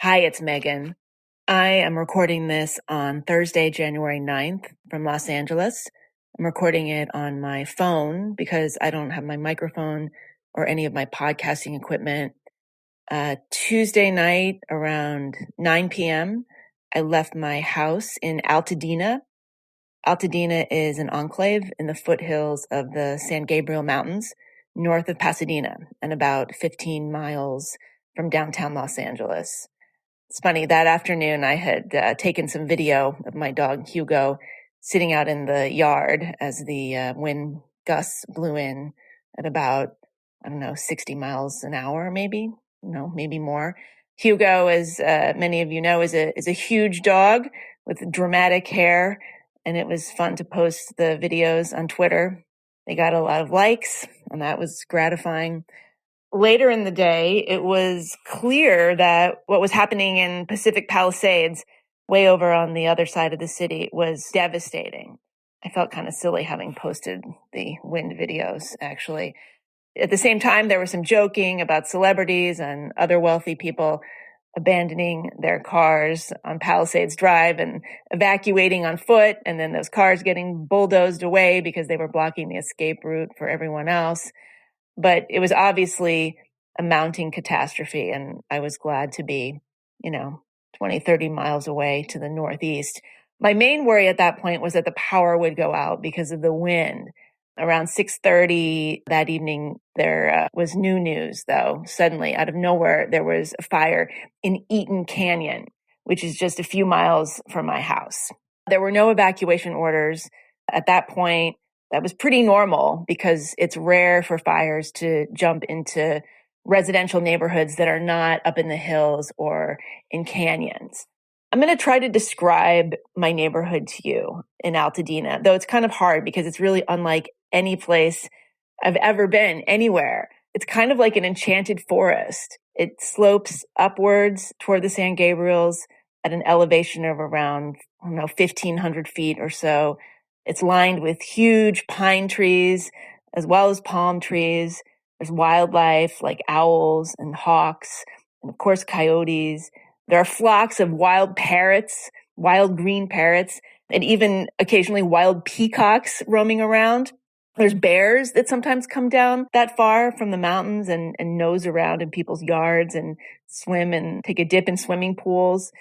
Hi, it's Meghan. I am recording this on Thursday, January 9th from Los Angeles. I'm recording it on my phone because I don't have my microphone or any of my podcasting equipment. Tuesday night around 9 p.m., I left my house in Altadena. Altadena is an enclave in the foothills of the San Gabriel Mountains, north of Pasadena, and about 15 miles from downtown Los Angeles. It's funny, that afternoon I had taken some video of my dog Hugo sitting out in the yard as the wind gusts blew in at about, 60 miles an hour, maybe more. Hugo, as many of you know, is a huge dog with dramatic hair, and it was fun to post the videos on Twitter. They got a lot of likes, and that was gratifying. Later in the day, it was clear that what was happening in Pacific Palisades, way over on the other side of the city, was devastating. I felt kind of silly having posted the wind videos, actually. At the same time, there was some joking about celebrities and other wealthy people abandoning their cars on Palisades Drive and evacuating on foot, and then those cars getting bulldozed away because they were blocking the escape route for everyone else. But it was obviously a mounting catastrophe, and I was glad to be, 20, 30 miles away to the northeast. My main worry at that point was that the power would go out because of the wind. Around 6:30 that evening, there was new news, though. Suddenly, out of nowhere, there was a fire in Eaton Canyon, which is just a few miles from my house. There were no evacuation orders at that point. That was pretty normal because it's rare for fires to jump into residential neighborhoods that are not up in the hills or in canyons. I'm going to try to describe my neighborhood to you in Altadena, though it's kind of hard because it's really unlike any place I've ever been anywhere. It's kind of like an enchanted forest. It slopes upwards toward the San Gabriels at an elevation of around, 1,500 feet or so. It's lined with huge pine trees as well as palm trees. There's wildlife like owls and hawks, and of course coyotes. There are flocks of wild parrots, wild green parrots, and even occasionally wild peacocks roaming around. There's bears that sometimes come down that far from the mountains and nose around in people's yards and swim and take a dip in swimming pools.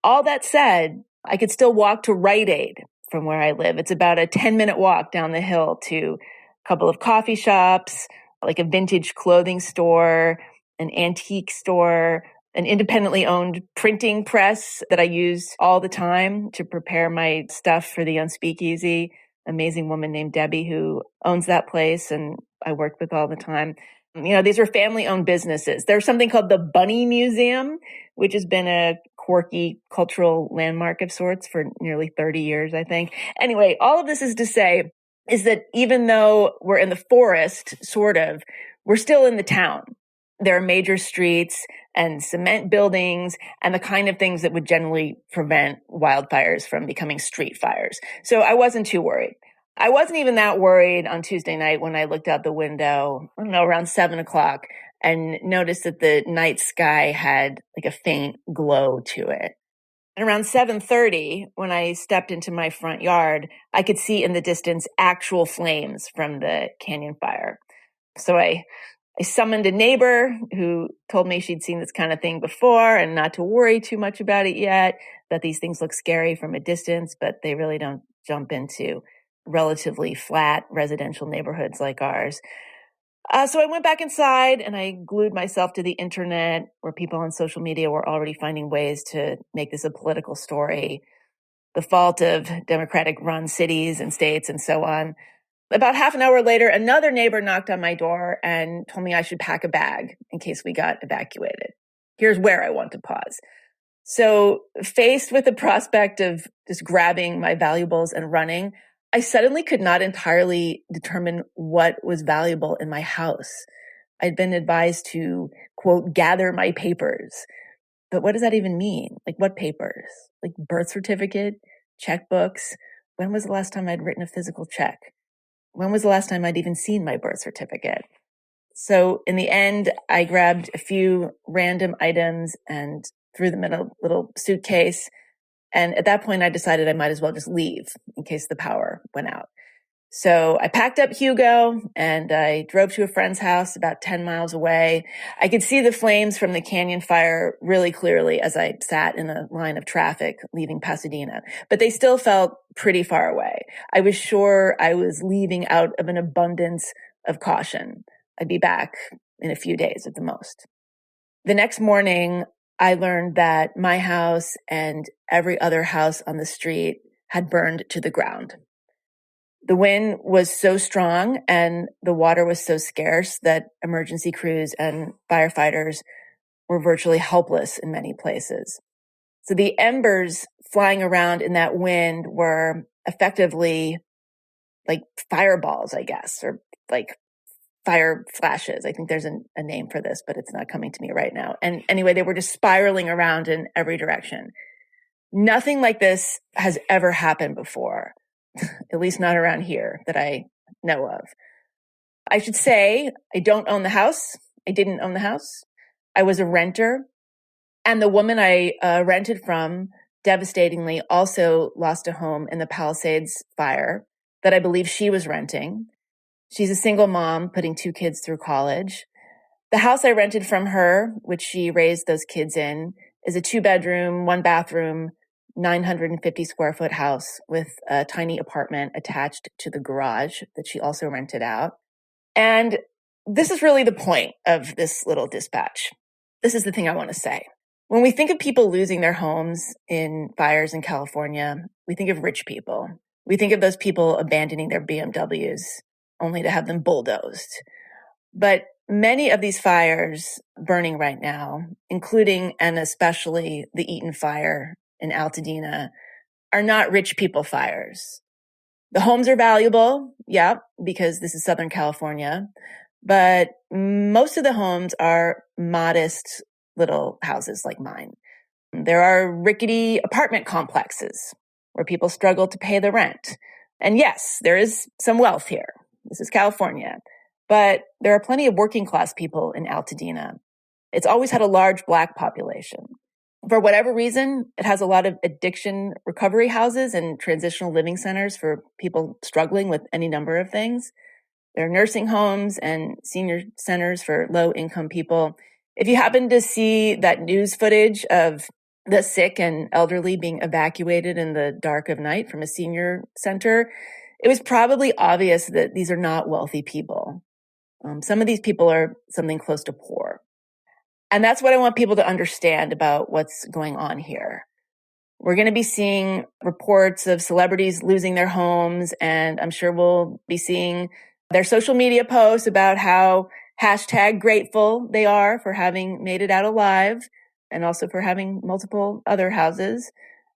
All that said, I could still walk to Rite Aid from where I live. It's about a 10-minute walk down the hill to a couple of coffee shops, like a vintage clothing store, an antique store, an independently owned printing press that I use all the time to prepare my stuff for the Unspeakeasy. Amazing woman named Debbie who owns that place and I work with all the time. These are family-owned businesses. There's something called the Bunny Museum, which has been a quirky cultural landmark of sorts for nearly 30 years, I think. Anyway, all of this is to say is that even though we're in the forest, sort of, we're still in the town. There are major streets and cement buildings and the kind of things that would generally prevent wildfires from becoming street fires. So I wasn't too worried. I wasn't even that worried on Tuesday night when I looked out the window, around 7:00 and noticed that the night sky had like a faint glow to it. And around 7:30, when I stepped into my front yard, I could see in the distance actual flames from the canyon fire. So I summoned a neighbor who told me she'd seen this kind of thing before and not to worry too much about it yet, that these things look scary from a distance, but they really don't jump into relatively flat residential neighborhoods like ours. So I went back inside and I glued myself to the internet where people on social media were already finding ways to make this a political story, the fault of Democratic-run cities and states and so on. About half an hour later, another neighbor knocked on my door and told me I should pack a bag in case we got evacuated. Here's where I want to pause. So faced with the prospect of just grabbing my valuables and running, I suddenly could not entirely determine what was valuable in my house. I'd been advised to, quote, gather my papers. But what does that even mean? Like what papers? Like birth certificate, checkbooks? When was the last time I'd written a physical check? When was the last time I'd even seen my birth certificate? So in the end, I grabbed a few random items and threw them in a little suitcase. And at that point, I decided I might as well just leave in case the power went out. So I packed up Hugo and I drove to a friend's house about 10 miles away. I could see the flames from the canyon fire really clearly as I sat in a line of traffic leaving Pasadena, but they still felt pretty far away. I was sure I was leaving out of an abundance of caution. I'd be back in a few days at the most. The next morning, I learned that my house and every other house on the street had burned to the ground. The wind was so strong and the water was so scarce that emergency crews and firefighters were virtually helpless in many places. So the embers flying around in that wind were effectively like fireballs, I guess, or like fire flashes. I think there's a name for this, but it's not coming to me right now. And anyway, they were just spiraling around in every direction. Nothing like this has ever happened before. At least not around here that I know of. I should say I don't own the house. I didn't own the house. I was a renter. And the woman I rented from devastatingly also lost a home in the Palisades fire that I believe she was renting. She's a single mom putting 2 kids through college. The house I rented from her, which she raised those kids in, is a 2-bedroom, 1-bathroom, 950 square foot house with a tiny apartment attached to the garage that she also rented out. And this is really the point of this little dispatch. This is the thing I want to say. When we think of people losing their homes in fires in California, we think of rich people. We think of those people abandoning their BMWs only to have them bulldozed. But many of these fires burning right now, including and especially the Eaton fire in Altadena, are not rich people fires. The homes are valuable, yeah, because this is Southern California, but most of the homes are modest little houses like mine. There are rickety apartment complexes where people struggle to pay the rent. And yes, there is some wealth here. This is California, but there are plenty of working class people in Altadena. It's always had a large Black population. For whatever reason, it has a lot of addiction recovery houses and transitional living centers for people struggling with any number of things. There are nursing homes and senior centers for low-income people. If you happen to see that news footage of the sick and elderly being evacuated in the dark of night from a senior center, it was probably obvious that these are not wealthy people. Some of these people are something close to poor. And that's what I want people to understand about what's going on here. We're going to be seeing reports of celebrities losing their homes, and I'm sure we'll be seeing their social media posts about how #grateful they are for having made it out alive and also for having multiple other houses.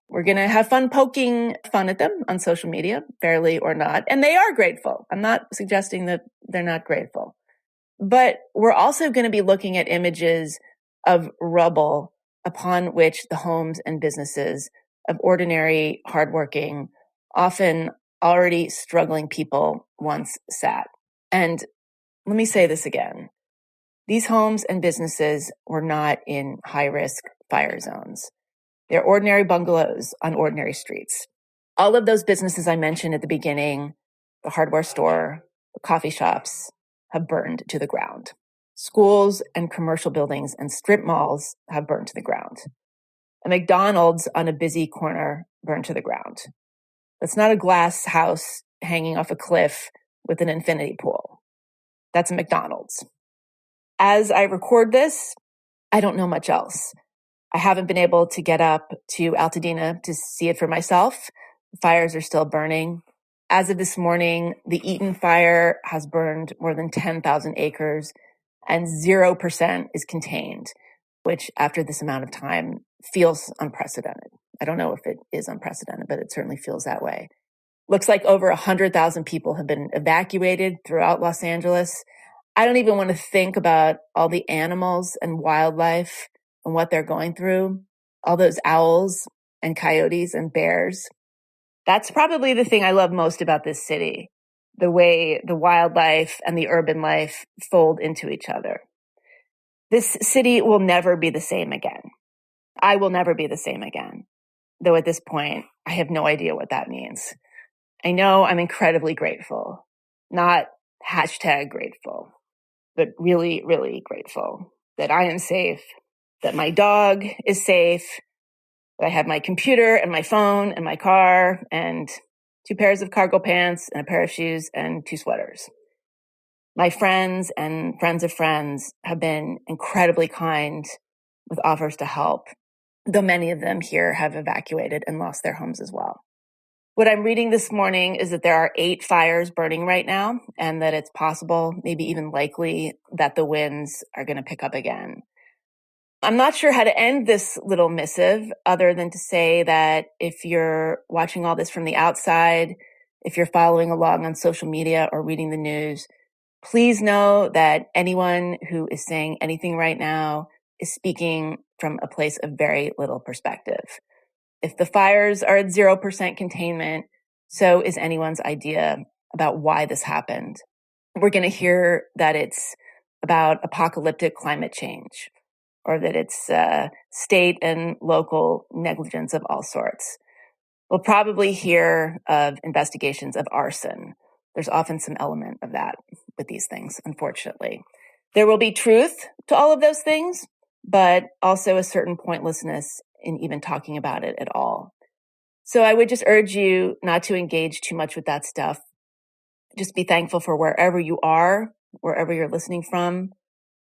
We're going to have fun poking fun at them on social media, fairly or not. And they are grateful. I'm not suggesting that they're not grateful. But we're also going to be looking at images of rubble upon which the homes and businesses of ordinary, hardworking, often already struggling people once sat. And let me say this again. These homes and businesses were not in high-risk fire zones. They're ordinary bungalows on ordinary streets. All of those businesses I mentioned at the beginning, the hardware store, the coffee shops, have burned to the ground. Schools and commercial buildings and strip malls have burned to the ground. A McDonald's on a busy corner burned to the ground. That's not a glass house hanging off a cliff with an infinity pool. That's a McDonald's. As I record this, I don't know much else. I haven't been able to get up to Altadena to see it for myself. The fires are still burning. As of this morning, the Eaton fire has burned more than 10,000 acres and 0% is contained, which after this amount of time feels unprecedented. I don't know if it is unprecedented, but it certainly feels that way. Looks like over 100,000 people have been evacuated throughout Los Angeles. I don't even want to think about all the animals and wildlife and what they're going through, all those owls and coyotes and bears. That's probably the thing I love most about this city, the way the wildlife and the urban life fold into each other. This city will never be the same again. I will never be the same again. Though at this point, I have no idea what that means. I know I'm incredibly grateful, not #grateful, but really, really grateful that I am safe, that my dog is safe, that I have my computer and my phone and my car and 2 pairs of cargo pants and a pair of shoes and 2 sweaters. My friends and friends of friends have been incredibly kind with offers to help, though many of them here have evacuated and lost their homes as well. What I'm reading this morning is that there are 8 fires burning right now, and that it's possible, maybe even likely, that the winds are going to pick up again. I'm not sure how to end this little missive other than to say that if you're watching all this from the outside, if you're following along on social media or reading the news, please know that anyone who is saying anything right now is speaking from a place of very little perspective. If the fires are at 0% containment, so is anyone's idea about why this happened. We're going to hear that it's about apocalyptic climate change, or that it's state and local negligence of all sorts. We'll probably hear of investigations of arson. There's often some element of that with these things, unfortunately. There will be truth to all of those things, but also a certain pointlessness in even talking about it at all. So I would just urge you not to engage too much with that stuff. Just be thankful for wherever you are, wherever you're listening from.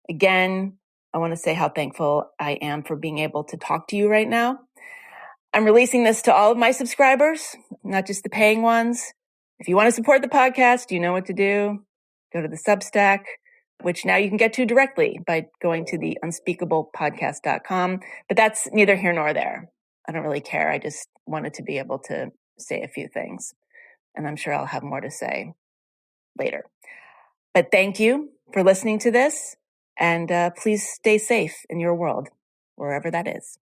Again, I want to say how thankful I am for being able to talk to you right now. I'm releasing this to all of my subscribers, not just the paying ones. If you want to support the podcast, you know what to do. Go to the Substack, which now you can get to directly by going to the unspeakablepodcast.com. But that's neither here nor there. I don't really care. I just wanted to be able to say a few things. And I'm sure I'll have more to say later. But thank you for listening to this. And please stay safe in your world, wherever that is.